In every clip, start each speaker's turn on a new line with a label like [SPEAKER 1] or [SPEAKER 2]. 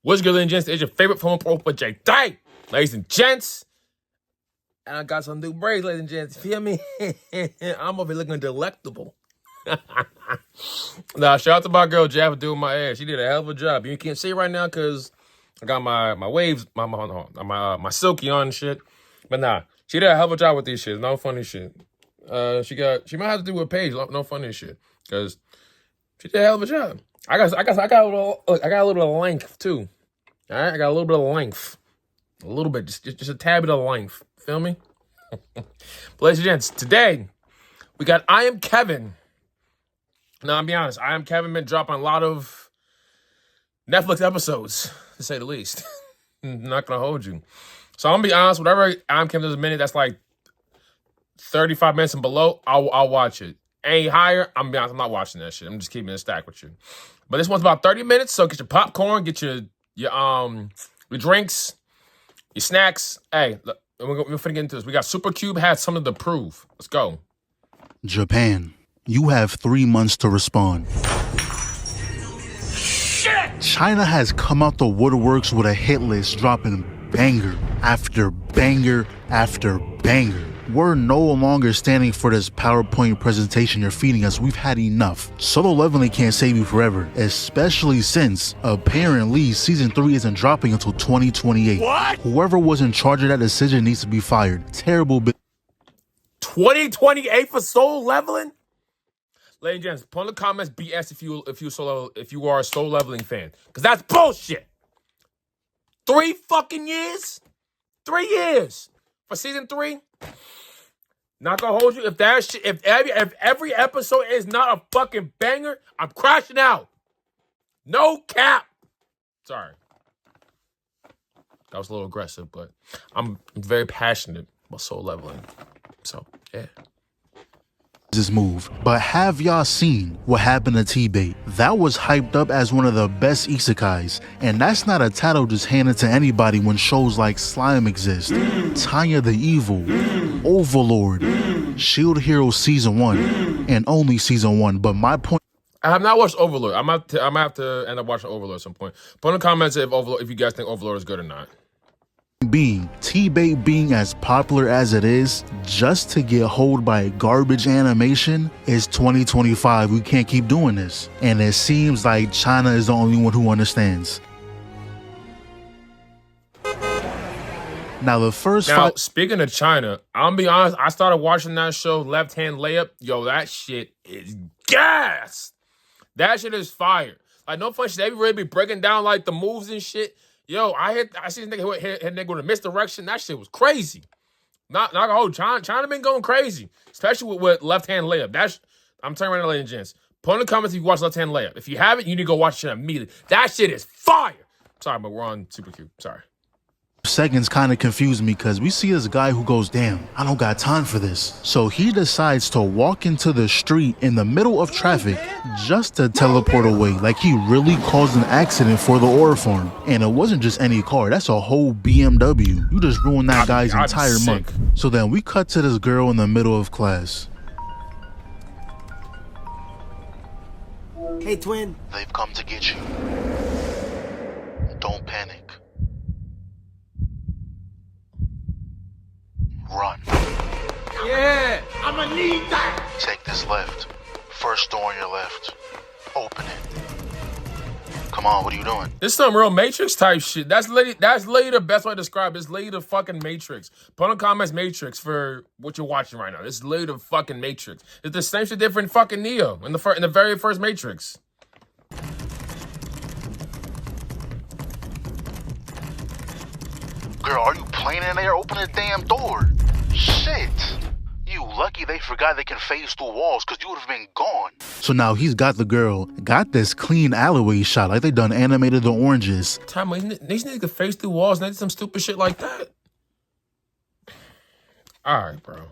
[SPEAKER 1] What's good, ladies and gents? It's your favorite phone pro for JD. Ladies and gents. And I got some new braids, ladies and gents. Feel me? I'm over here looking delectable. Nah, shout out to my girl Jeff for doing my hair. She did a hell of a job. You can't see it right now because I got my waves, my silky on and shit. But nah, she did a hell of a job with these shit. No funny shit. She might have to do a page. No funny shit because she did a hell of a job. I got a little length too. All right, I got a little bit of length, a little bit, just a tad bit of length. Feel me? But ladies and gents, today we got I Am Kevin. Now, I'll be honest, I Am Kevin been dropping a lot of Netflix episodes, to say the least. I'm not gonna hold you. So I'm gonna be honest, whatever I Am Kevin does a minute, that's like 35 minutes and below, I'll watch it. Any higher, I'm gonna be honest, I'm not watching that shit. I'm just keeping it stacked with you. But this one's about 30 minutes, so get your popcorn, get your drinks, your snacks. Hey, look, we're finna get into this. We got Supercube has something to prove. Let's go.
[SPEAKER 2] Japan, you have 3 months to respond.
[SPEAKER 1] Shit!
[SPEAKER 2] China has come out the woodworks with a hit list dropping banger after banger after banger. We're no longer standing for this PowerPoint presentation you're feeding us. We've had enough. Solo leveling can't save you forever, especially since apparently season 3 isn't dropping until 2028.
[SPEAKER 1] What?
[SPEAKER 2] Whoever was in charge of that decision needs to be fired. Terrible.
[SPEAKER 1] 2028 for solo leveling? Ladies and gents, put in the comments BS if you are a solo leveling fan. Because that's bullshit. 3 fucking years? 3 years for season 3? Not gonna hold you. If that shit, if every episode is not a fucking banger, I'm crashing out. No cap. Sorry. That was a little aggressive, but I'm very passionate about solo leveling. So, yeah.
[SPEAKER 2] This move, but have y'all seen what happened to T-Bait? That was hyped up as one of the best isekais, and that's not a title just handed to anybody when shows like Slime exist, Tanya the Evil, Overlord, Shield Hero Season 1, and only Season 1, but my point—
[SPEAKER 1] I have not watched Overlord. I might have to end up watching Overlord at some point. Put in the comments if you guys think Overlord is good or not.
[SPEAKER 2] being T-Bait being as popular as it is, just to get hold by garbage animation, is 2025. We can't keep doing this. And it seems like China is the only one who understands. Now the first
[SPEAKER 1] speaking of China, I'm gonna be honest, I started watching that show, Left Hand Layup. Yo, that shit is gas. That shit is fire. Like, no fun shit. They really be breaking down like the moves and shit. Yo, I see this nigga hit nigga with a misdirection. That shit was crazy. Not gonna hold China been going crazy, especially with Left Hand Layup. I'm telling you right now, ladies and gents. Put in the comments if you watch Left Hand Layup. If you haven't, you need to go watch it immediately. That shit is fire. Sorry, but we're on Supercube. Sorry.
[SPEAKER 2] Seconds kind of confused me because we see this guy who goes, damn, I don't got time for this. So he decides to walk into the street in the middle of traffic just to teleport away, like he really caused an accident for the ore farm. And it wasn't just any car, that's a whole BMW. You just ruined that guy's entire month. So then we cut to this girl in the middle of class.
[SPEAKER 3] Hey, twin.
[SPEAKER 2] They've come to get you. Don't panic. Run.
[SPEAKER 1] Yeah.
[SPEAKER 3] I'ma need that.
[SPEAKER 2] Take this left. First door on your left. Open it. Come on, what are you doing?
[SPEAKER 1] This is some real Matrix type shit. That's literally the best way to describe it. It's literally the fucking Matrix. Put in the comments Matrix for what you're watching right now. This is literally the fucking Matrix. It's the same shit different fucking Neo in the very first Matrix.
[SPEAKER 2] Girl, are you playing in there? Open the damn door. Shit. You lucky they forgot they can phase through walls, because you would have been gone. So now he's got the girl, got this clean alleyway shot like they done animated the oranges.
[SPEAKER 1] Time, these niggas can phase through walls and they did some stupid shit like that. All right, bro.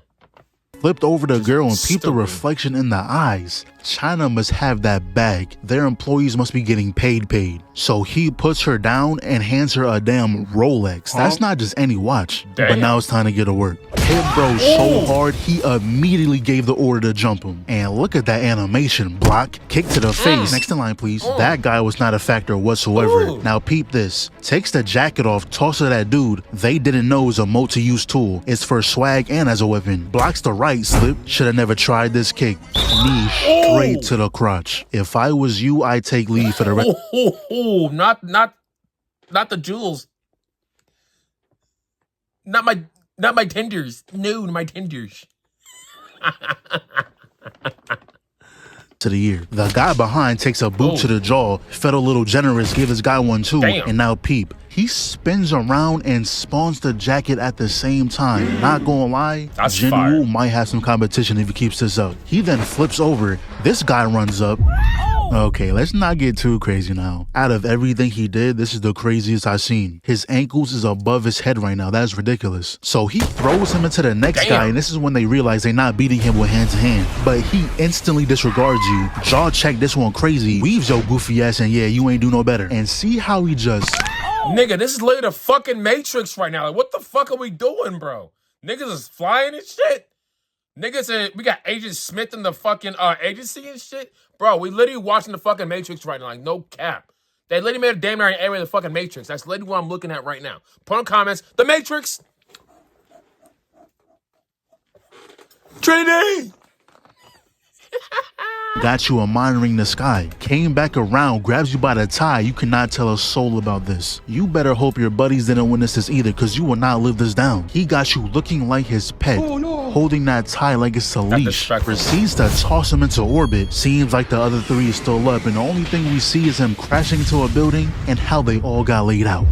[SPEAKER 2] Flipped over the girl and peeped the reflection in the eyes. China must have that bag. Their employees must be getting paid. So he puts her down and hands her a damn Rolex. That's not just any watch.
[SPEAKER 1] Damn.
[SPEAKER 2] But now it's time to get to work. Hit bro so hard, he immediately gave the order to jump him. And look at that animation. Block, kick to the face. Next in line, please. That guy was not a factor whatsoever. Now peep this. Takes the jacket off, tosses to that dude. They didn't know it was a multi-use tool. It's for swag and as a weapon. Blocks the right slip. Should have never tried this kick. Knee straight to the crotch. If I was you, I'd take leave for the rest.
[SPEAKER 1] Not the jewels. Not my tenders. No, my tenders.
[SPEAKER 2] To the year. The guy behind takes a boot to the jaw. Felt a little generous, give this guy one too.
[SPEAKER 1] Damn.
[SPEAKER 2] And now peep. He spins around and spawns the jacket at the same time. Not gonna lie,
[SPEAKER 1] That's
[SPEAKER 2] Jin
[SPEAKER 1] fire.
[SPEAKER 2] Woo might have some competition if he keeps this up. He then flips over. This guy runs up. Okay, let's not get too crazy now. Out of everything he did, this is the craziest I've seen. His ankles is above his head right now. That's ridiculous. So he throws him into the next guy, and this is when they realize they're not beating him with hand to hand. But he instantly disregards you. Jaw check this one crazy. Weaves your goofy ass, and yeah, you ain't do no better. And see how he just...
[SPEAKER 1] Nigga, this is literally the fucking Matrix right now. Like, what the fuck are we doing, bro? Niggas is flying and shit. Niggas, we got Agent Smith in the fucking agency and shit. Bro, we literally watching the fucking Matrix right now. Like, no cap. They literally made a damn near area of the fucking Matrix. That's literally what I'm looking at right now. Put in comments, the Matrix. Trinity.
[SPEAKER 2] Got you admiring the sky. Came back around, grabs you by the tie. You cannot tell a soul about this. You better hope your buddies didn't witness this either, because you will not live this down. He got you looking like his pet, holding that tie like it's a leash.
[SPEAKER 1] disrespectful.
[SPEAKER 2] Proceeds to toss him into orbit. Seems like the other three is still up, and the only thing we see is him crashing into a building and how they all got laid out.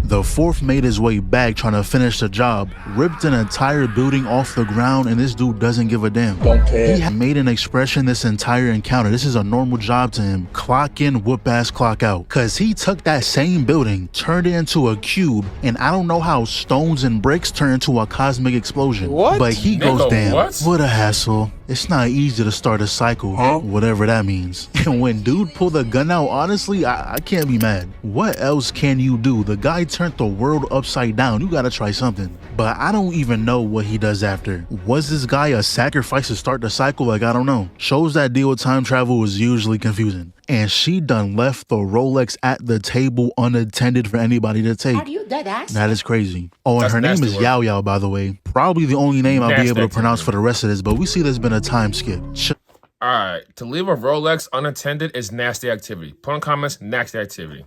[SPEAKER 2] The fourth made his way back trying to finish the job, ripped an entire building off the ground, and this dude doesn't give a damn.
[SPEAKER 3] Don't care.
[SPEAKER 2] He had made an expression this entire encounter. This is a normal job to him. Clock in, whoop ass, clock out. Cause he took that same building, turned it into a cube, and I don't know how stones and bricks turn into a cosmic explosion.
[SPEAKER 3] What?
[SPEAKER 2] But he goes,
[SPEAKER 1] Nigga,
[SPEAKER 2] damn,
[SPEAKER 1] what?
[SPEAKER 2] a hassle. It's not easy to start a cycle, whatever that means. And when dude pulled the gun out, honestly, I can't be mad. What else can you do? The guy turned the world upside down. You gotta try something. But I don't even know what he does after. Was this guy a sacrifice to start the cycle? Like, I don't know. Shows that deal with time travel is usually confusing. And she done left the Rolex at the table unattended for anybody to take.
[SPEAKER 4] Are you dead ass?
[SPEAKER 2] That is crazy. Oh, and
[SPEAKER 1] That's
[SPEAKER 2] her name
[SPEAKER 1] nasty
[SPEAKER 2] is
[SPEAKER 1] work.
[SPEAKER 2] Yao Yao, by the way. Probably the only name I'll be
[SPEAKER 1] Nasty
[SPEAKER 2] able to pronounce
[SPEAKER 1] activity.
[SPEAKER 2] for the rest of this, but we see there's been a time skip.
[SPEAKER 1] All right, to leave a Rolex unattended is nasty activity. Put in comments, nasty activity.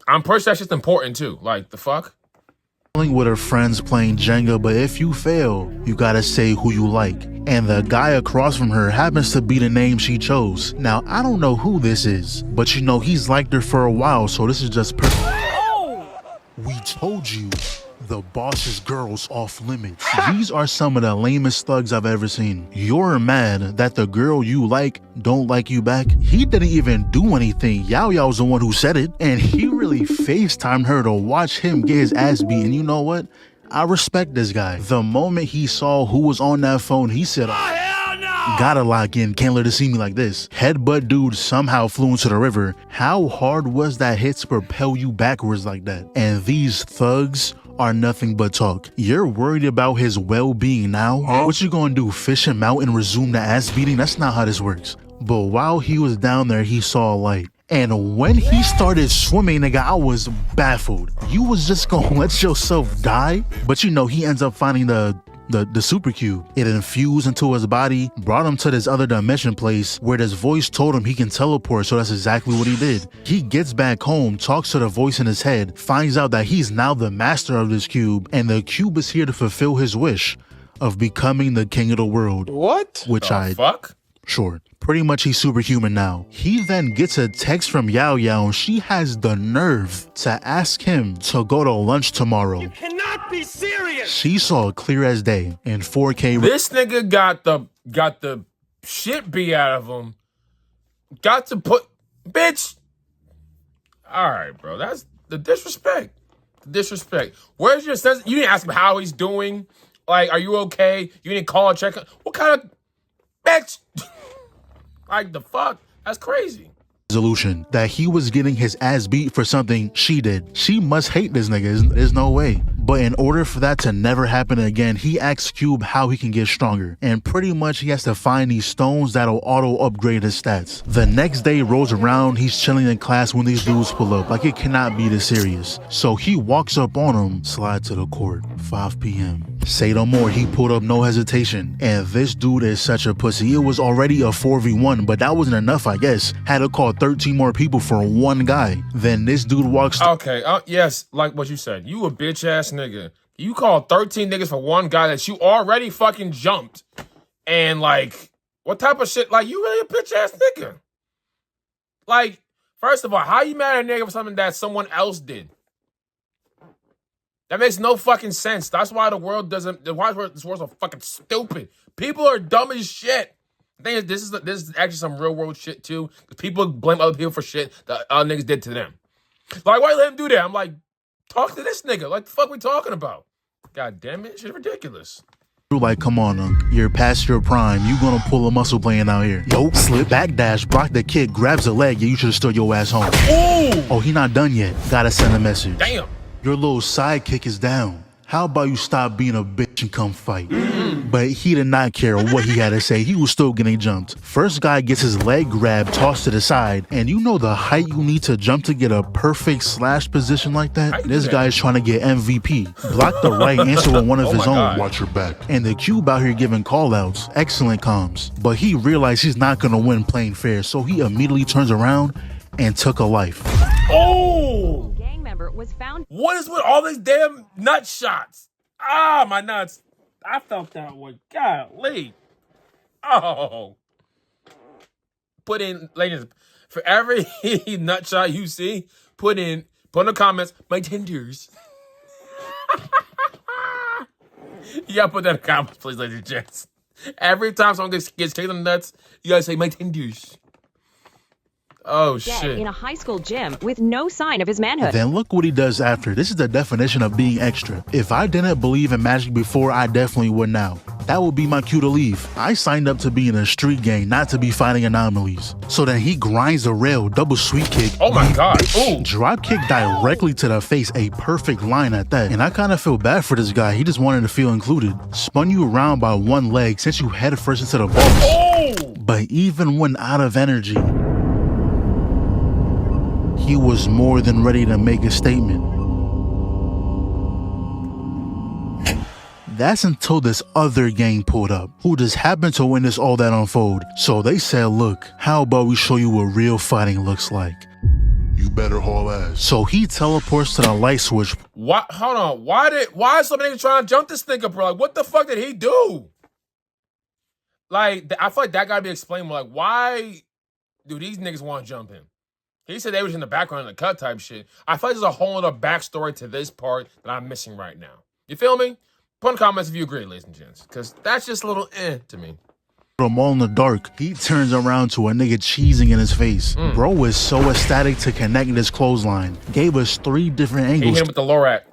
[SPEAKER 1] I'm pretty sure that's just important too. Like, the fuck?
[SPEAKER 2] With her friends playing Jenga, but if you fail, you gotta say who you like. And the guy across from her happens to be the name she chose. Now, I don't know who this is, but you know, he's liked her for a while, so this is just perfect. We told you, the boss's girl's off limits. These are some of the lamest thugs I've ever seen. You're mad that the girl you like don't like you back. He didn't even do anything. Yao Yao's the one who said it, and he really FaceTimed her to watch him get his ass beat. And you know what? I respect this guy. The moment he saw who was on that phone, he said, gotta lock in, can't let her see me like this. Headbutt dude somehow flew into the river. How hard was that hit to propel you backwards like that? And these thugs are nothing but talk. You're worried about his well-being now? What you gonna do, fish him out and resume the ass beating? That's not how this works. But while he was down there, he saw a light. And when he started swimming, nigga, I was baffled. You was just gonna let yourself die? But you know, he ends up finding the super cube. It infused into his body, brought him to this other dimension place where this voice told him he can teleport, so that's exactly what he did. He gets back home, talks to the voice in his head, finds out that he's now the master of this cube, and the cube is here to fulfill his wish of becoming the king of the world.
[SPEAKER 3] What?
[SPEAKER 2] Which
[SPEAKER 1] Fuck?
[SPEAKER 2] Sure. Pretty much he's superhuman now. He then gets a text from Yao Yao and she has the nerve to ask him to go to lunch tomorrow.
[SPEAKER 3] Cannot be serious.
[SPEAKER 2] She saw it clear as day in 4K.
[SPEAKER 1] This nigga got the shit beat out of him. Got to put, bitch. All right, bro. That's the disrespect. The disrespect. Where's your sense? You didn't ask him how he's doing. Like, are you okay? You didn't call and check. What kind of bitch? Like, the fuck? That's crazy.
[SPEAKER 2] Resolution that he was getting his ass beat for something she did. She must hate this nigga. There's no way. But in order for that to never happen again, he asks Cube how he can get stronger. And pretty much he has to find these stones that'll auto upgrade his stats. The next day rolls around, he's chilling in class when these dudes pull up. Like, it cannot be this serious. So he walks up on him, slide to the court, 5 p.m. Say no more, he pulled up no hesitation. And this dude is such a pussy. It was already a 4v1, but that wasn't enough, I guess. Had to call 13 more people for one guy. Then this dude walks...
[SPEAKER 1] Okay, yes, like what you said. You a bitch-ass nigga. You called 13 niggas for one guy that you already fucking jumped. And, like, what type of shit? Like, you really a bitch-ass nigga. Like, first of all, how you mad at a nigga for something that someone else did? That makes no fucking sense. That's why the world doesn't... Why this world's so fucking stupid. People are dumb as shit. The thing is, this is actually some real world shit too. Because people blame other people for shit that other niggas did to them. Like, why you let him do that? I'm like, talk to this nigga. Like, the fuck we talking about? God damn it, shit ridiculous.
[SPEAKER 2] Like, come on, you're past your prime. You gonna pull a muscle playing out here. Yo, slip, backdash, block the kick, grabs the leg. Yeah, you should've stood your ass home.
[SPEAKER 1] Ooh!
[SPEAKER 2] Oh, he not done yet. Gotta send a message.
[SPEAKER 1] Damn.
[SPEAKER 2] Your little sidekick is down. How about you stop being a bitch and come fight? But he did not care what he had to say. He was still getting jumped. First guy gets his leg grabbed, tossed to the side. And you know the height you need to jump to get a perfect slash position like that? This guy's trying to get MVP. Block the right, answer with one of his own.
[SPEAKER 1] God.
[SPEAKER 2] Watch your back. And the Cube out here giving call-outs. Excellent comms. But he realized he's not going to win playing fair. So he immediately turns around and took a life.
[SPEAKER 1] Oh!
[SPEAKER 4] Gang member was found.
[SPEAKER 1] What is with all these damn nut shots? Ah, my nuts. I felt that one. Golly. Oh. Put in, ladies, for every nut shot you see, put in the comments, my tenders. You gotta put that in the comments, please, ladies and gents. Every time someone gets kicked in the nuts, you gotta say, my tenders. Oh, shit.
[SPEAKER 4] In a high school gym with no sign of his manhood.
[SPEAKER 2] Then look what he does after. This is the definition of being extra. If I didn't believe in magic before, I definitely would now. That would be my cue to leave. I signed up to be in a street gang, not to be fighting anomalies. So then he grinds the rail, double sweep kick.
[SPEAKER 1] Oh my God. Ooh.
[SPEAKER 2] Drop kick directly to the face, a perfect line at that. And I kind of feel bad for this guy. He just wanted to feel included. Spun you around by one leg, sent you head first into the ball.
[SPEAKER 1] Oh.
[SPEAKER 2] But even when out of energy, he was more than ready to make a statement. That's until this other gang pulled up, who just happened to witness all that unfold. So they said, look, how about we show you what real fighting looks like? You better haul ass. So he teleports to the light switch.
[SPEAKER 1] What? Hold on. Why is somebody trying to jump this nigga, bro? Like, what the fuck did he do? Like, I feel like that gotta be explained more. Like, why do these niggas want to jump him? He said they was in the background in the cut type shit. I feel like there's a whole other backstory to this part that I'm missing right now. You feel me? Put in the comments if you agree, ladies and gents. Because that's just a little to me.
[SPEAKER 2] From all in the dark, he turns around to a nigga cheesing in his face. Bro was so ecstatic to connect this clothesline. Gave us 3 different angles.
[SPEAKER 1] He hit him with the Lorat.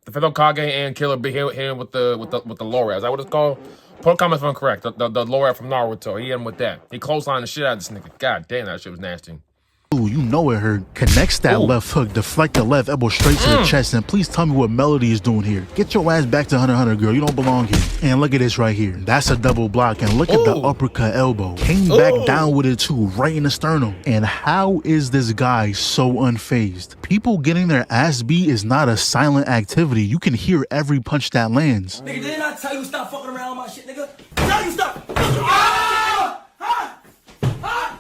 [SPEAKER 1] The Fiddle Kage and Killer B hit him with the Lorat. Is that what it's called? Put a comment if I'm correct. The Lorat from Naruto. He hit him with that. He clotheslined the shit out of this nigga. God damn, that shit was nasty.
[SPEAKER 2] Ooh, you know it hurt. Connects that left hook, deflect the left elbow straight to the chest, and please tell me what Melody is doing here. Get your ass back to Hunter x Hunter, girl. You don't belong here. And look at this right here. That's a double block. And look at the uppercut elbow. Came back down with it too, right in the sternum. And how is this guy so unfazed? People getting their ass beat is not a silent activity. You can hear every punch that lands.
[SPEAKER 3] Nigga, didn't I tell you stop fucking around with my shit, nigga? Tell you stop! Ah! Ah! Ah!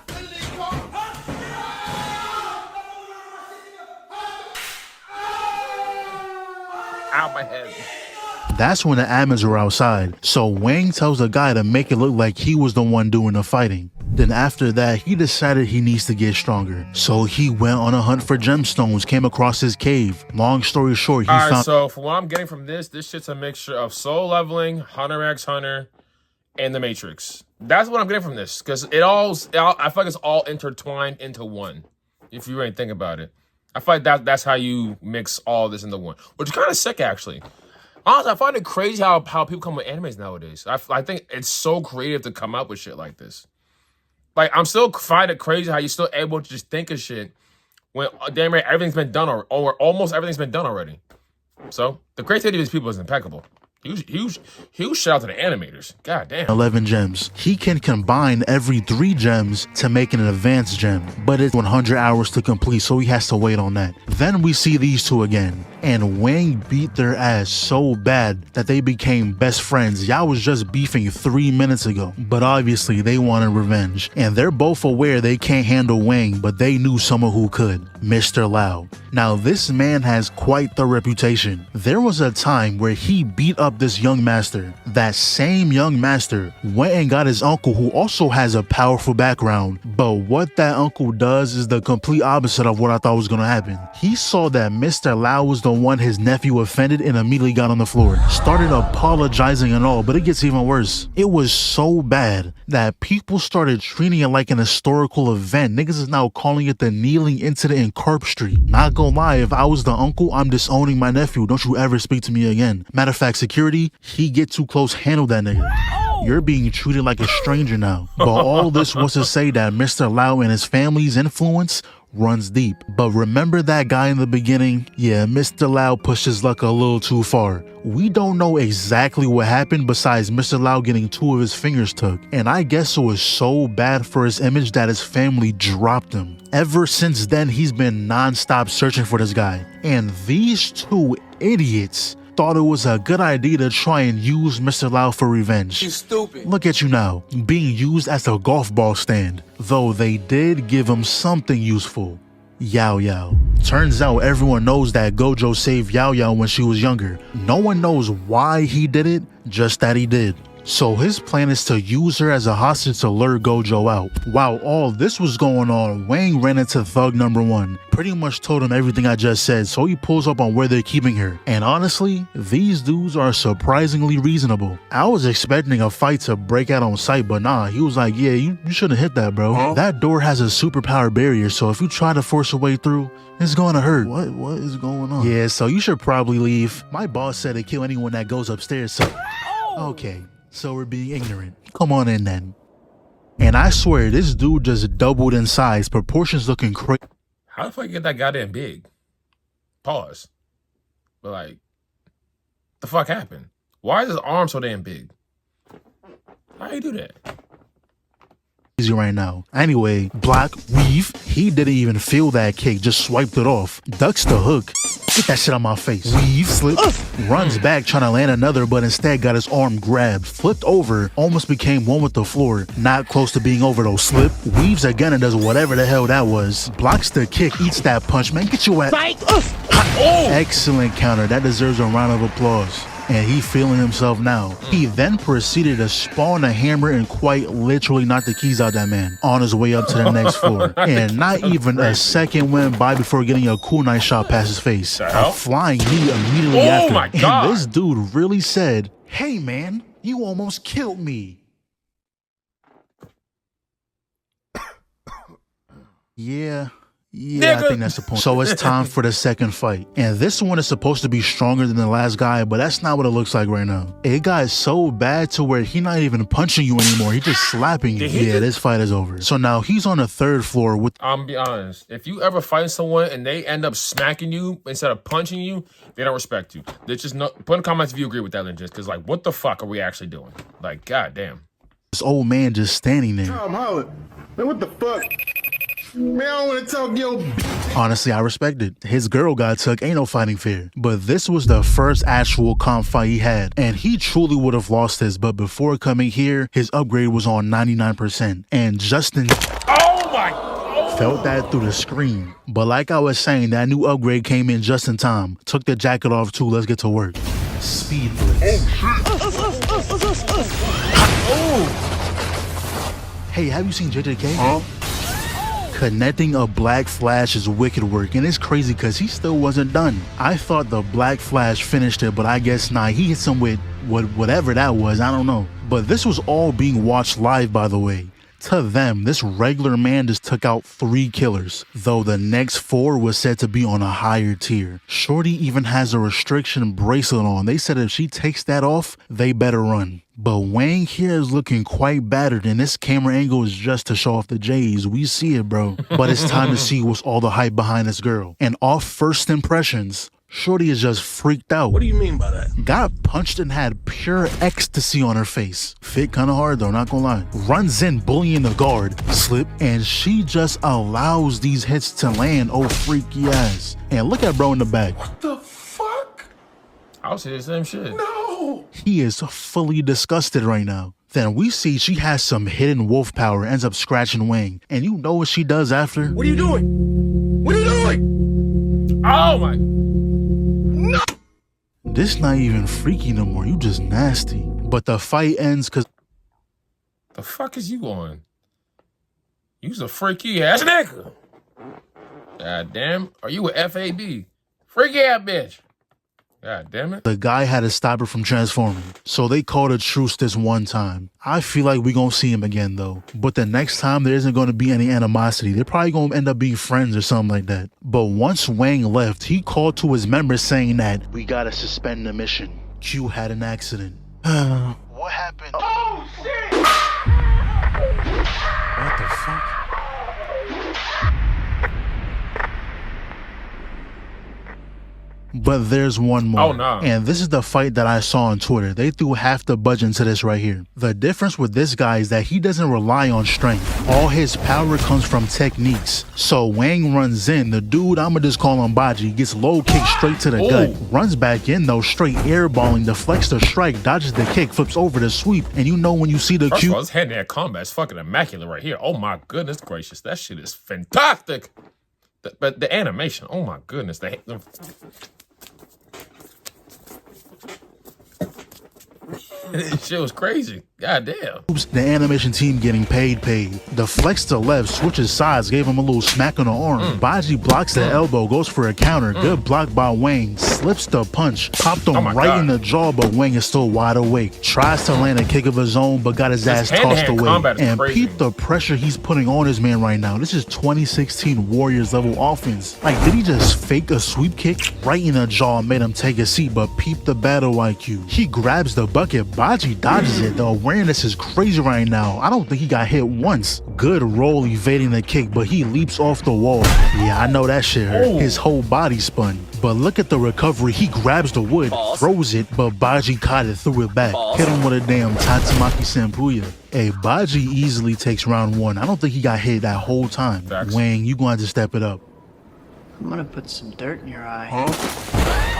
[SPEAKER 1] Out my head.
[SPEAKER 2] That's when the admins are outside. So Wang tells the guy to make it look like he was the one doing the fighting. Then after that, he decided he needs to get stronger. So he went on a hunt for gemstones, came across his cave. Long story short, he found...
[SPEAKER 1] Alright, so for what I'm getting from this shit's a mixture of soul leveling, Hunter x Hunter, and the Matrix. That's what I'm getting from this. Because I feel like it's all intertwined into one. If you really think about it. I feel like that's how you mix all this into one. Which is kind of sick, actually. Honestly, I find it crazy how people come with animes nowadays. I think it's so creative to come up with shit like this. Like, I'm still find it crazy how you're still able to just think of shit when damn near everything's been done or almost everything's been done already. So the creativity of these people is impeccable. Huge shout out to the animators. God damn.
[SPEAKER 2] 11 gems. He can combine every 3 gems to make an advanced gem, but it's 100 hours to complete, so he has to wait on that. Then we see these two again, and Wang beat their ass so bad that they became best friends. Y'all was just beefing 3 minutes ago, but obviously they wanted revenge, and they're both aware they can't handle Wang, but they knew someone who could, Mr. Lau. Now this man has quite the reputation. There was a time where he beat up this young master. That same young master went and got his uncle, who also has a powerful background, but what that uncle does is the complete opposite of what I thought was gonna happen. He saw that Mr. Lau was the one his nephew offended and immediately got on the floor, started apologizing and all, but it gets even worse. It was so bad that people started treating it like an historical event. Niggas is now calling it the kneeling incident in Carp Street. Not gonna lie, if I was the uncle, I'm disowning my nephew. Don't you ever speak to me again. Matter of fact, security, he get too close, handle that nigga. You're being treated like a stranger now. But all this was to say that Mr. Lau and his family's influence runs deep. But remember that guy in the beginning? Yeah, Mr. Lau pushed his luck a little too far. We don't know exactly what happened besides Mr. Lau getting 2 of his fingers took. And I guess it was so bad for his image that his family dropped him. Ever since then, he's been non-stop searching for this guy. And these 2 idiots thought it was a good idea to try and use Mr. Lau for revenge.
[SPEAKER 3] You stupid.
[SPEAKER 2] Look at you now, being used as a golf ball stand. Though they did give him something useful. Yao Yao. Turns out everyone knows that Gojo saved Yao Yao when she was younger. No one knows why he did it, just that he did. So his plan is to use her as a hostage to lure Gojo out. While all this was going on, Wang ran into thug number 1. Pretty much told him everything I just said, so he pulls up on where they're keeping her. And honestly, these dudes are surprisingly reasonable. I was expecting a fight to break out on sight, but nah, he was like, yeah, you shouldn't hit that, bro. Huh? That door has a superpower barrier, so if you try to force your way through, it's gonna hurt. What is going on? Yeah, so you should probably leave. My boss said to kill anyone that goes upstairs, so... Okay. So we're being ignorant. Come on in then. And I swear, this dude just doubled in size. Proportions looking crazy.
[SPEAKER 1] How the fuck you get that goddamn big? Pause. But like, the fuck happened? Why is his arm so damn big? How you do that?
[SPEAKER 2] Easy right now. Anyway, block, weave. He didn't even feel that kick, just swiped it off. Ducks the hook. Get that shit on my face. Weave, slip, runs back trying to land another, but instead got his arm grabbed, flipped over, almost became one with the floor. Not close to being over though. Slip, weaves again and does whatever the hell that was. Blocks the kick, eats that punch, man. Get your ass. Excellent counter. That deserves a round of applause. And he feeling himself now. He then proceeded to spawn a hammer and quite literally knock the keys out that man on his way up to the next floor. And not even a second went by before getting a kunai shot past his face. A flying knee immediately after.
[SPEAKER 1] My God.
[SPEAKER 2] And this dude really said, "Hey man, you almost killed me." Yeah, I think that's the point. So it's time for the second fight. And this one is supposed to be stronger than the last guy, but that's not what it looks like right now. It got so bad to where he's not even punching you anymore. He's just slapping you. Yeah, this fight is over. So now he's on the 3rd floor with...
[SPEAKER 1] I'm be honest. If you ever fight someone and they end up smacking you instead of punching you, they don't respect you. There's just no... Put in comments if you agree with that, Just because, like, what the fuck are we actually doing? Like, goddamn.
[SPEAKER 2] This old man just standing there.
[SPEAKER 5] Tom Holland. Man, what the fuck? Man, I don't want to talk yo.
[SPEAKER 2] Honestly, I respect it. His girl got took, ain't no fighting fair. But this was the first actual comp fight he had, and he truly would have lost this, but before coming here, his upgrade was on 99%. And Justin felt that through the screen. But like I was saying, that new upgrade came in just in time. Took the jacket off too, let's get to work. Speed blitz. Hey, have you seen JJK? Huh? Connecting a Black Flash is wicked work, and it's crazy because he still wasn't done. I thought the Black Flash finished it, but I guess not. He hits him with whatever that was, I don't know. But this was all being watched live, by the way. To them, this regular man just took out 3 killers, though the next 4 was said to be on a higher tier. Shorty even has a restriction bracelet on. They said if she takes that off, they better run. But Wang here is looking quite battered, and this camera angle is just to show off the J's. We see it, bro. But it's time to see what's all the hype behind this girl. And off first impressions, Shorty is just freaked out.
[SPEAKER 3] What do you mean by that?
[SPEAKER 2] Got punched and had pure ecstasy on her face. Fit kinda hard though, not gonna lie. Runs in bullying the guard, slip, and she just allows these hits to land. Oh, freaky ass. And look at bro in the back.
[SPEAKER 3] What the fuck?
[SPEAKER 1] I'll say the same shit.
[SPEAKER 3] No!
[SPEAKER 2] He is fully disgusted right now. Then we see she has some hidden wolf power, ends up scratching Wang. And you know what she does after?
[SPEAKER 3] What are you doing? What are you doing?
[SPEAKER 1] Oh my.
[SPEAKER 2] This not even freaky no more, you just nasty. But the fight ends cause
[SPEAKER 1] The fuck is you on? You's a freaky ass nigga. God damn. Are you a FAB? Freaky ass bitch. God damn it.
[SPEAKER 2] the guy had to stop her from transforming. So they called a truce this one time. I feel like we gonna see him again though. But the next time there isn't gonna be any animosity. They're probably gonna end up being friends or something like that. But once Wang left, he called to his members saying that we gotta suspend the mission. Q had an accident. What happened?
[SPEAKER 3] Oh, shit!
[SPEAKER 2] What the fuck? But there's one more.
[SPEAKER 1] Oh, no.
[SPEAKER 2] And this is the fight that I saw on Twitter. They threw half the budget into this right here. The difference with this guy is that he doesn't rely on strength. All his power comes from techniques. So Wang runs in. The dude, I'ma just call him Baji, gets low kick straight to the gut. Runs back in though, straight airballing, deflects the strike, dodges the kick, flips over the sweep. And you know when you see the
[SPEAKER 1] First
[SPEAKER 2] Q.
[SPEAKER 1] of all, this hand-to-hand combat is fucking immaculate right here. Oh my goodness gracious. That shit is fantastic. But the animation, oh my goodness. The shit was crazy. God damn.
[SPEAKER 2] The animation team getting paid. The flex to left, switches sides, gave him a little smack on the arm. Baji blocks the elbow, goes for a counter. Good block by Wang. Slips the punch, popped him
[SPEAKER 1] my
[SPEAKER 2] right
[SPEAKER 1] God.
[SPEAKER 2] in the jaw, but Wang is still wide awake. Tries to land a kick of his own, but got his ass tossed
[SPEAKER 1] hand-to-hand
[SPEAKER 2] away.
[SPEAKER 1] combat is
[SPEAKER 2] And
[SPEAKER 1] crazy.
[SPEAKER 2] peep the pressure he's putting on his man right now. This is 2016 Warriors level offense. Like, did he just fake a sweep kick right in the jaw and made him take a seat? But peep the battle IQ. He grabs the bucket. Baji dodges it. The awareness is crazy right now. I don't think he got hit once. Good roll evading the kick, but he leaps off the wall. Yeah, I know that shit hurt. His whole body spun. But look at the recovery. He grabs the wood, throws it, but Baji caught it, threw it back. Hit him with a damn Tatsumaki Senpuya. Hey, Baji easily takes round 1. I don't think he got hit that whole time.
[SPEAKER 1] Facts.
[SPEAKER 2] Wang, you gonna have to step it up.
[SPEAKER 6] I'm gonna put some dirt in your eye.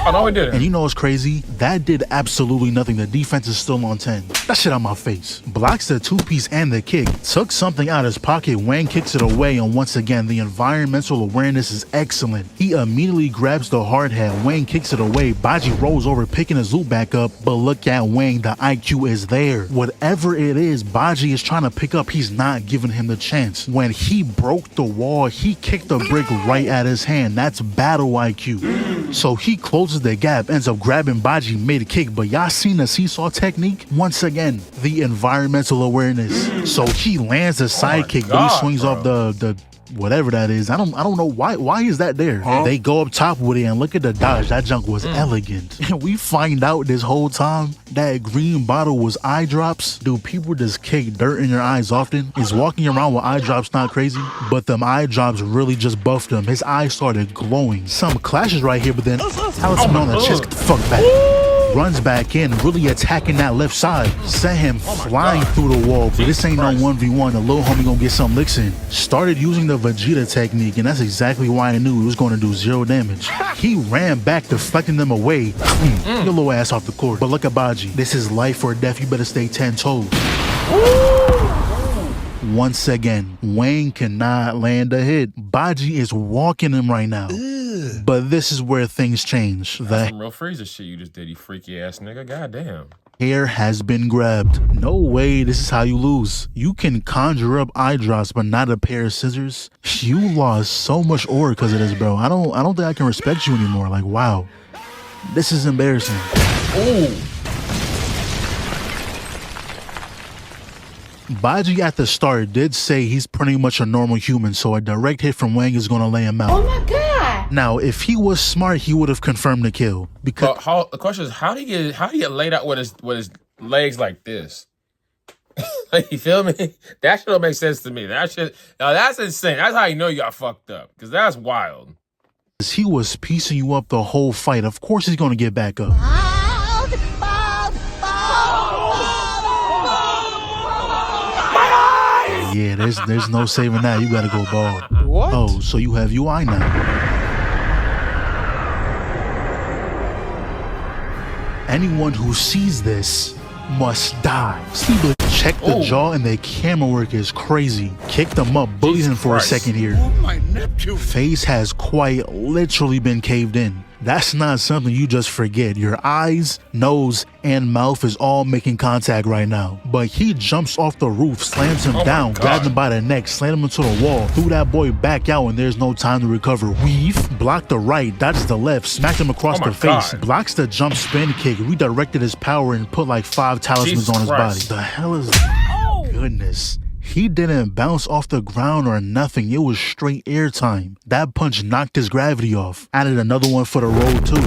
[SPEAKER 1] Oh, no, he didn't.
[SPEAKER 2] And you know what's crazy? That did absolutely nothing. The defense is still on 10. That shit on my face. Blocks the 2-piece and the kick. Took something out of his pocket. Wang kicks it away, and once again, the environmental awareness is excellent. He immediately grabs the hard hat. Wang kicks it away. Baji rolls over, picking his loot back up. But look at Wang. The IQ is there. Whatever it is Baji is trying to pick up, he's not giving him the chance. When he broke the wall, he kicked the brick right at his hand. That's battle IQ. So he closes the gap, ends up grabbing Baji mid-kick, but y'all seen the seesaw technique? Once again, the environmental awareness. So he lands the side kick, but he
[SPEAKER 1] God,
[SPEAKER 2] swings
[SPEAKER 1] bro.
[SPEAKER 2] off the whatever that is. I don't know why is that there? They go up top with it and look at the dodge. That junk was elegant. And we find out this whole time that green bottle was eye drops. Do people just kick dirt in your eyes often? Is walking around with eye drops not crazy? But them eye drops really just buffed him. His eyes started glowing. Some clashes right here, but then Alex on the chest, get the fuck back. Runs back in, really attacking that left side. Sent him flying through the wall, but this ain't no 1v1. The little homie gonna get some licks in. Started using the Vegeta technique, and that's exactly why I knew it was gonna do 0 damage. He ran back, deflecting them away. Your little ass off the court. But look at Baji. This is life or death. You better stay 10 toes. Once again, Wang cannot land a hit. Baji is walking him right now. But this is where things change. The
[SPEAKER 1] Some real freezer shit you just did, you freaky ass nigga. God damn.
[SPEAKER 2] hair has been grabbed. No way, this is how you lose. You can conjure up eye drops, but not a pair of scissors. You lost so much aura because of this, bro. I don't think I can respect you anymore. Like, wow. This is embarrassing.
[SPEAKER 1] Ooh.
[SPEAKER 2] Baji at the start did say he's pretty much a normal human, so a direct hit from Wang is gonna lay him out.
[SPEAKER 7] Oh my god!
[SPEAKER 2] Now, if he was smart, he would have confirmed the kill. Because
[SPEAKER 1] the question is, how do you get laid out with his legs like this? Like, you feel me? That shit don't make sense to me. That shit, now that's insane. That's how you know you got fucked up, because that's wild.
[SPEAKER 2] he was piecing you up the whole fight. Of course he's gonna get back up. Yeah, there's no saving that. You gotta go bald.
[SPEAKER 5] What?
[SPEAKER 2] Oh, so you have UI now. Anyone who sees this must die. Steve, check the jaw and the camera work is crazy. Kicked him up, bullied him for a second here.
[SPEAKER 5] Oh my Neptune.
[SPEAKER 2] Face has quite literally been caved in. That's not something you just forget. Your eyes, nose, and mouth is all making contact right now. But he jumps off the roof, slams him down, grabs him by the neck, slammed him into the wall, threw that boy back out, and there's no time to recover. Weave, blocked the right, dodged the left, smacked him across the face, blocks the jump spin kick, redirected his power, and put like 5 talismans on his body. The hell is that? Goodness. He didn't bounce off the ground or nothing. It was straight airtime. That punch knocked his gravity off. Added another one for the road too.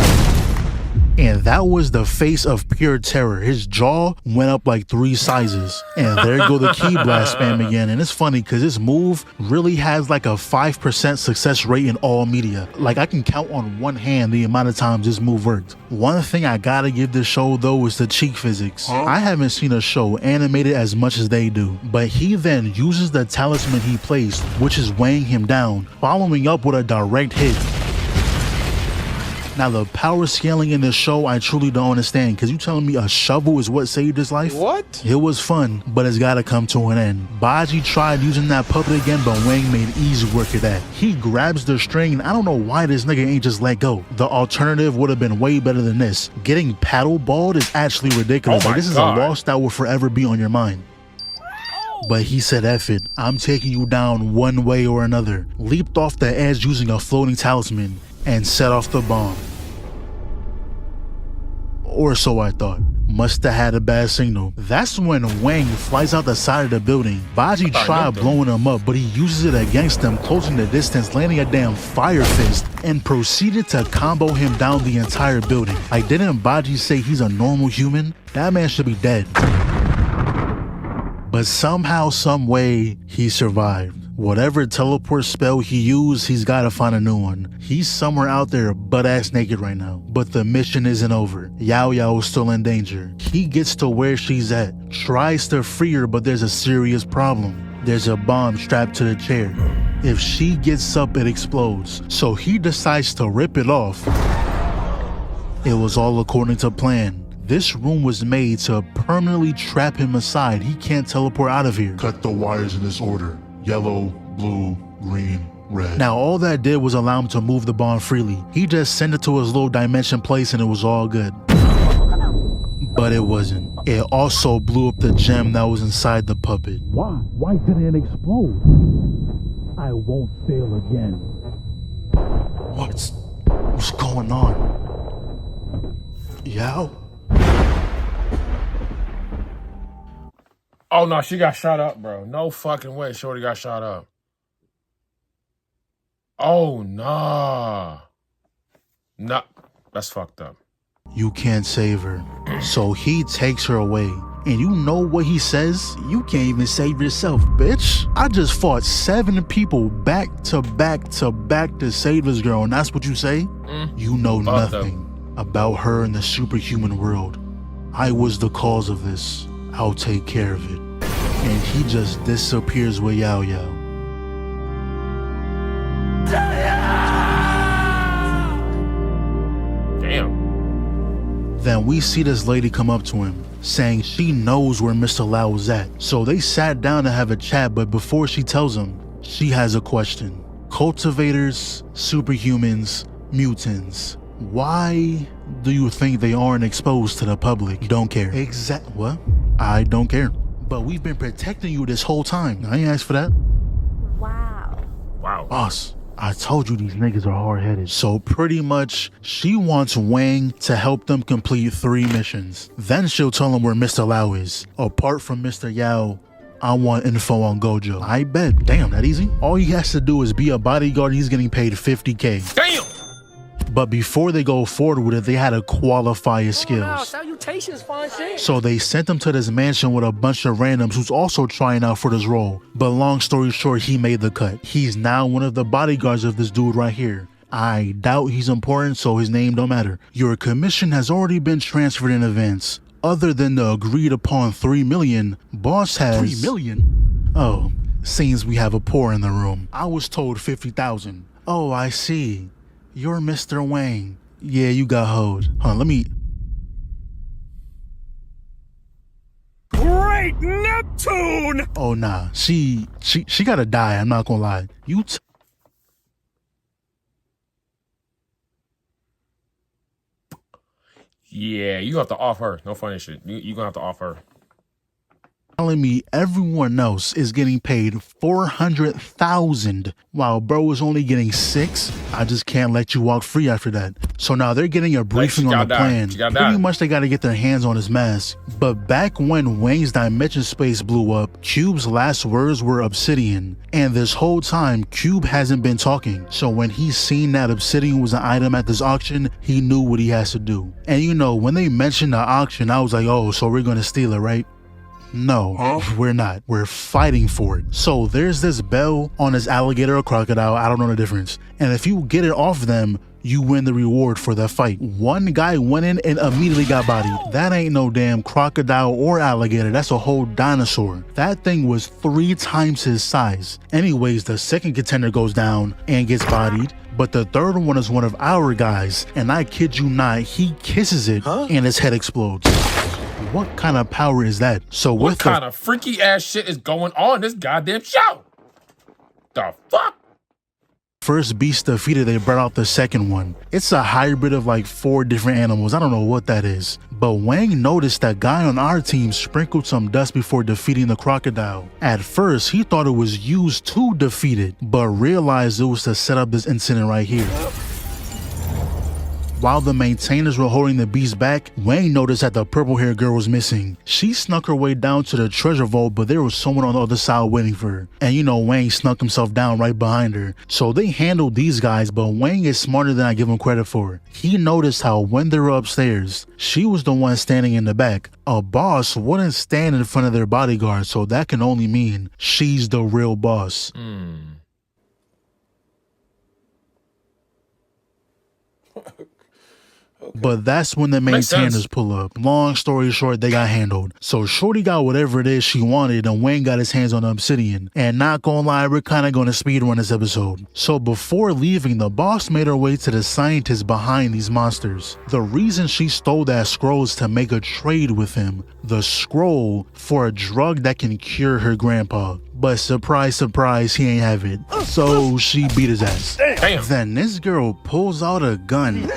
[SPEAKER 2] And that was the face of pure terror. His jaw went up like 3 sizes. And there go the key blast spam again. And it's funny because this move really has like a 5% success rate in all media. Like I can count on one hand the amount of times this move worked. One thing I gotta give this show though is the cheek physics. I haven't seen a show animated as much as they do. But he then uses the talisman he placed, which is weighing him down, following up with a direct hit. Now, the power scaling in this show, I truly don't understand. Because you telling me a shovel is what saved his life?
[SPEAKER 5] What?
[SPEAKER 2] It was fun, but it's got to come to an end. Baji tried using that puppet again, but Wang made easy work of that. He grabs the string, and I don't know why this nigga ain't just let go. The alternative would have been way better than this. Getting paddle balled is actually ridiculous. Like, this is a loss that will forever be on your mind. But he said, F it, I'm taking you down one way or another. Leaped off the edge using a floating talisman and set off the bomb. Or so I thought. Must have had a bad signal. That's when Wang flies out the side of the building. Baji tried blowing him up, but he uses it against him, closing the distance, landing a damn fire fist, and proceeded to combo him down the entire building. Like, didn't Baji say he's a normal human? That man should be dead. But somehow, some way, he survived. Whatever teleport spell he used, he's gotta find a new one. He's somewhere out there butt-ass naked right now. But the mission isn't over. Yao Yao is still in danger. He gets to where she's at, tries to free her, but there's a serious problem. There's a bomb strapped to the chair. If she gets up, it explodes. So he decides to rip it off. It was all according to plan. This room was made to permanently trap him aside. He can't teleport out of here.
[SPEAKER 8] Cut the wires in this order. Yellow, blue, green, red.
[SPEAKER 2] Now all that did was allow him to move the bomb freely. He just sent it to his little dimension place and it was all good. But it wasn't. It also blew up the gem that was inside the puppet. Why? Why didn't it explode? I won't fail again. What's going on? Yao?
[SPEAKER 1] Oh no, she got shot up, bro. No fucking way Shorty got shot up. Oh nah. Nah, that's fucked up.
[SPEAKER 2] You can't save her. So he takes her away. And you know what he says? You can't even save yourself, bitch. I just fought 7 people back to back to back to save this girl, and that's what you say? You know nothing about her in the superhuman world. I was the cause of this. I'll take care of it. And he just disappears with Yao Yao.
[SPEAKER 1] Damn.
[SPEAKER 2] Then we see this lady come up to him, saying she knows where Mr. Lau was at. So they sat down to have a chat, but before she tells him, she has a question. Cultivators, superhumans, mutants. Why do you think they aren't exposed to the public? Don't care. What? I don't care. But we've been protecting you this whole time. I ain't asked for that.
[SPEAKER 1] Wow.
[SPEAKER 2] Boss, I told you these niggas are hard-headed. So pretty much, she wants Wang to help them complete 3 missions. Then she'll tell him where Mr. Lau is. Apart from Mr. Yao, I want info on Gojo. I bet. Damn, that easy? All he has to do is be a bodyguard. He's getting paid 50K.
[SPEAKER 1] Damn!
[SPEAKER 2] But before they go forward with it, they had to qualify his skills.
[SPEAKER 3] Salutations, fine shit.
[SPEAKER 2] So they sent him to this mansion with a bunch of randoms who's also trying out for this role. But long story short, he made the cut. He's now one of the bodyguards of this dude right here. I doubt he's important, so his name don't matter. Your commission has already been transferred in advance. Other than the agreed upon 3 million, boss has 3 million? Oh, seems we have a poor in the room. I was told 50,000. Oh, I see. You're Mr. Wang. Yeah, you got hoed. Huh, let me...
[SPEAKER 3] Great Neptune!
[SPEAKER 2] Oh, nah. She gotta die, I'm not gonna lie.
[SPEAKER 1] Yeah, you have to off her. No funny shit. You gonna have to off her.
[SPEAKER 2] Telling me everyone else is getting paid 400,000 while bro is only getting 6? I just can't let you walk free after that. So now they're getting a briefing on the plan. Pretty much they gotta get their hands on his mask. But back when Wang's dimension space blew up, Cube's last words were obsidian. And this whole time, Cube hasn't been talking. So when he seen that obsidian was an item at this auction, he knew what he has to do. And you know, when they mentioned the auction, I was like, oh, so we're gonna steal it, right? No, we're not. We're fighting for it. So there's this bell on this alligator or crocodile. I don't know the difference. And if you get it off them, you win the reward for that fight. One guy went in and immediately got bodied. That ain't no damn crocodile or alligator. That's a whole dinosaur. That thing was 3 times his size. Anyways, the second contender goes down and gets bodied. But the third one is one of our guys. And I kid you not, he kisses it and his head explodes. What kind of power is that? So
[SPEAKER 1] what kind of freaky ass shit is going on in this goddamn show? The fuck?
[SPEAKER 2] First beast defeated, they brought out the second one. It's a hybrid of like 4 different animals. I don't know what that is. But Wang noticed that guy on our team sprinkled some dust before defeating the crocodile. At first, he thought it was used to defeat it, but realized it was to set up this incident right here. While the maintainers were holding the beast back, Wang noticed that the purple-haired girl was missing. She snuck her way down to the treasure vault, but there was someone on the other side waiting for her. And you know, Wang snuck himself down right behind her. So they handled these guys, but Wang is smarter than I give him credit for. He noticed how when they were upstairs, she was the one standing in the back. A boss wouldn't stand in front of their bodyguard, so that can only mean she's the real boss. But that's when the maintainers pull up. Long story short, they got handled. So Shorty got whatever it is she wanted, and Wayne got his hands on the obsidian. And not gonna lie, we're kind of gonna speedrun this episode. So before leaving, the boss made her way to the scientist behind these monsters. The reason she stole that scroll is to make a trade with him. The scroll for a drug that can cure her grandpa. But surprise, surprise, he ain't have it. So she beat his ass.
[SPEAKER 1] Damn.
[SPEAKER 2] Then this girl pulls out a gun.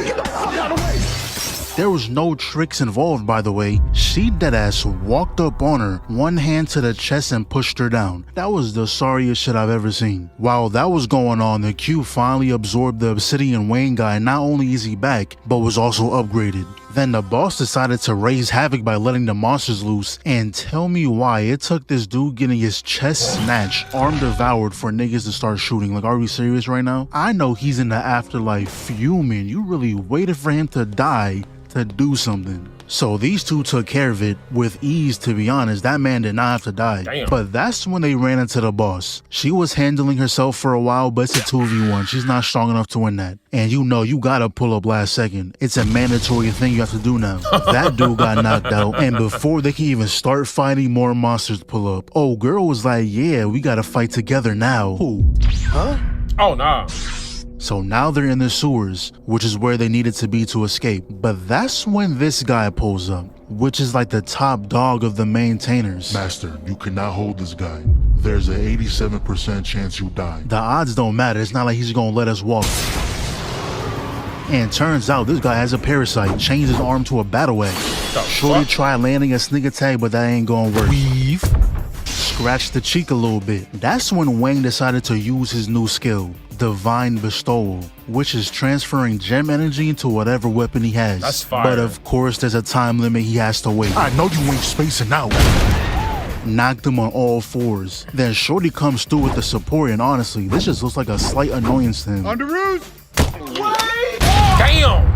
[SPEAKER 2] There was no tricks involved, by the way. She deadass walked up on her, one hand to the chest and pushed her down. That was the sorriest shit I've ever seen. While that was going on, the cube finally absorbed the obsidian Wayne guy. Not only is he back, but was also upgraded. Then the boss decided to raise havoc by letting the monsters loose. And tell me why it took this dude getting his chest snatched, arm devoured for niggas to start shooting. Like, are we serious right now? I know he's in the afterlife fuming. You really waited for him to die to do something. So these two took care of it with ease, to be honest. That man did not have to die.
[SPEAKER 1] Damn.
[SPEAKER 2] But that's when they ran into the boss. She was handling herself for a while, but it's a 2v1. She's not strong enough to win that. And you know you gotta pull up last second. It's a mandatory thing you have to do now. That dude got knocked out, and before they can even start fighting, more monsters pull up. Oh, girl was like, yeah, we gotta fight together now. Who?
[SPEAKER 1] Huh? Oh, nah.
[SPEAKER 2] So now they're in the sewers, which is where they needed to be to escape. But that's when this guy pulls up, which is like the top dog of the maintainers.
[SPEAKER 8] Master, you cannot hold this guy. There's an 87% chance you die.
[SPEAKER 2] The odds don't matter. It's not like he's gonna let us walk. And turns out this guy has a parasite. Changed his arm to a battle axe. Shorty tried landing a sneak attack, but that ain't gonna work. Weave. Scratched the cheek a little bit. That's when Wang decided to use his new skill, Divine Bestowal, which is transferring gem energy into whatever weapon he has.
[SPEAKER 1] That's fire.
[SPEAKER 2] But of course, there's a time limit he has to wait.
[SPEAKER 8] I know you ain't spacing out.
[SPEAKER 2] knocked him on all fours. Then Shorty comes through with the support, and honestly, this just looks like a slight annoyance to him.
[SPEAKER 5] On the roof.
[SPEAKER 1] Damn!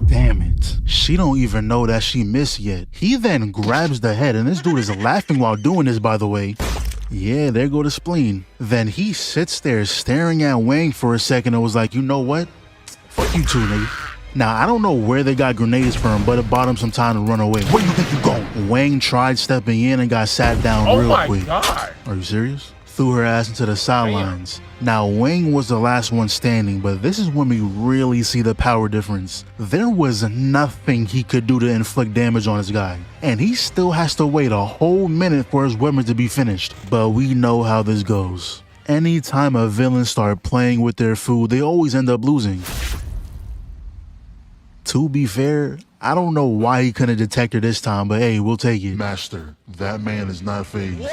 [SPEAKER 2] Damn it. She don't even know that she missed yet. He then grabs the head, and this dude is laughing while doing this, by the way. Yeah, there go the spleen. Then he sits there staring at Wang for a second and was like, you know what? Fuck you two, nigga. Now, I don't know where they got grenades from, but it bought him some time to run away. Where do you think you're going? Wang tried stepping in and got sat down real quick.
[SPEAKER 1] Oh my God.
[SPEAKER 2] Are you serious? Threw her ass into the sidelines. Now, Wang was the last one standing, but this is when we really see the power difference. There was nothing he could do to inflict damage on this guy, and he still has to wait a whole minute for his weapon to be finished. But we know how this goes. Anytime a villain start playing with their food, they always end up losing. To be fair, I don't know why he couldn't detect her this time, but hey, we'll take it.
[SPEAKER 8] Master, that man is not phased.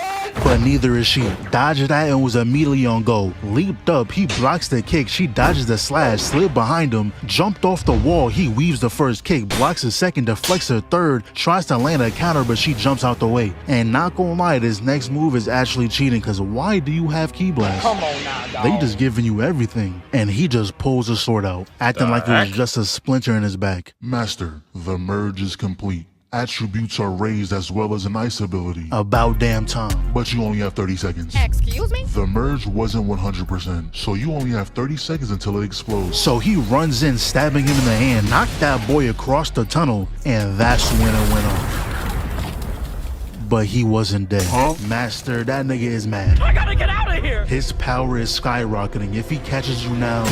[SPEAKER 2] But neither is she. Dodged that and was immediately on go. Leaped up, he blocks the kick, she dodges the slash, slid behind him, jumped off the wall, he weaves the first kick, blocks a second, deflects a third, tries to land a counter, but she jumps out the way. And not gonna lie, this next move is actually cheating, cause why do you have Ki Blast?
[SPEAKER 3] Come on now, dog.
[SPEAKER 2] They just giving you everything. And he just pulls the sword out, acting like it was just a splinter in his back.
[SPEAKER 8] Master, the merge is complete. Attributes are raised as well as an ice ability.
[SPEAKER 2] About damn time.
[SPEAKER 8] But you only have 30 seconds.
[SPEAKER 7] Excuse me?
[SPEAKER 8] The merge wasn't 100%, so you only have 30 seconds until it explodes.
[SPEAKER 2] So he runs in, stabbing him in the hand, knocked that boy across the tunnel, and that's when it went off. But he wasn't dead. Master, that nigga is mad.
[SPEAKER 3] I gotta get out of here.
[SPEAKER 2] His power is skyrocketing. If he catches you now,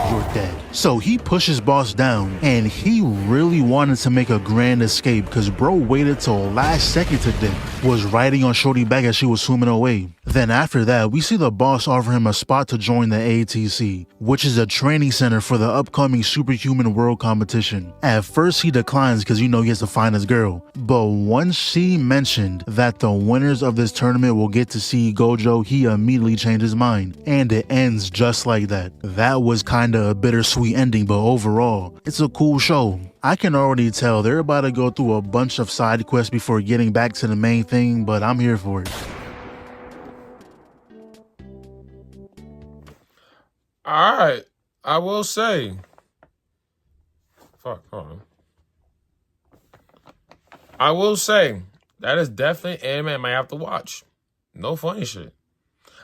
[SPEAKER 2] you're dead. So he pushes boss down, and he really wanted to make a grand escape because bro waited till last second to dip, was riding on Shorty back as she was swimming away. Then after that, we see the boss offer him a spot to join the ATC, which is a training center for the upcoming Superhuman World competition. At first he declines because you know he has to find his girl, but once she mentioned that the winners of this tournament will get to see Gojo, he immediately changed his mind, and it ends just like that. That was kinda a bittersweet ending, but overall, it's a cool show. I can already tell they're about to go through a bunch of side quests before getting back to the main thing, but I'm here for it.
[SPEAKER 1] All right, I will say. Fuck, hold on. I will say that is definitely anime I might have to watch. No funny shit.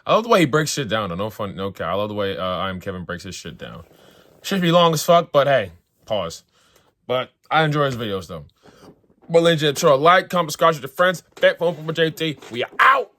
[SPEAKER 1] I love the way he breaks shit down though. No fun, no care. I love the way I'm Kevin breaks his shit down. Should be long as fuck, but hey, pause. But I enjoy his videos though. But legit, sure, like, comment, subscribe to your friends. Bet phone from JT. We are out.